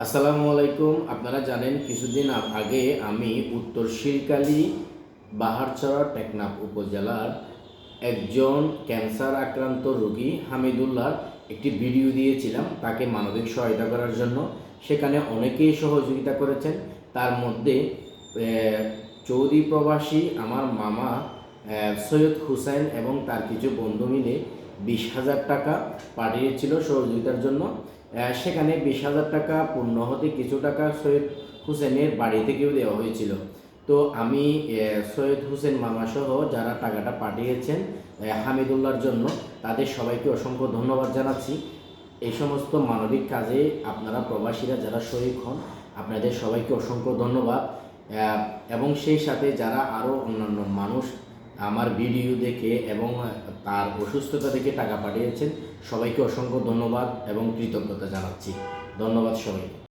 আসসালামু আলাইকুম। আপনারা জানেন কিছুদিন আগে আমি উত্তর শিরকালী বাহারছড়া টেকনাফ উপজেলার একজন ক্যান্সার আক্রান্ত রোগী হামিদুল্লাহর একটি ভিডিও দিয়েছিলাম তাকে মানবিক সহায়তা করার জন্য। সেখানে অনেকেই সহযোগিতা করেছেন। তার মধ্যে সৌদি প্রবাসী আমার মামা সৈয়দ হুসাইন এবং তার কিছু বন্ধু মিলে 20,000 টাকা পাঠিয়েছিল সহযোগিতার জন্য। সেখানে 20,000 টাকা পূর্ণ হতে কিছু টাকা সৈয়দ হুসেনের বাড়ি থেকেও দেওয়া হয়েছিল। তো আমি সৈয়দ হুসেন মামাসহ যারা টাকাটা পাঠিয়েছেন হামিদুল্লাহর জন্য তাদের সবাইকে অসংখ্য ধন্যবাদ জানাচ্ছি। এই সমস্ত মানবিক কাজে আপনারা প্রবাসীরা যারা শরিক হন আপনাদের সবাইকে অসংখ্য ধন্যবাদ। এবং সেই সাথে যারা আরও অন্যান্য মানুষ আমার ভিডিও দেখে এবং তার অসুস্থতা দেখে টাকা পাঠিয়েছেন সবাইকে অসংখ্য ধন্যবাদ এবং কৃতজ্ঞতা জানাচ্ছি। ধন্যবাদ সবাইকে।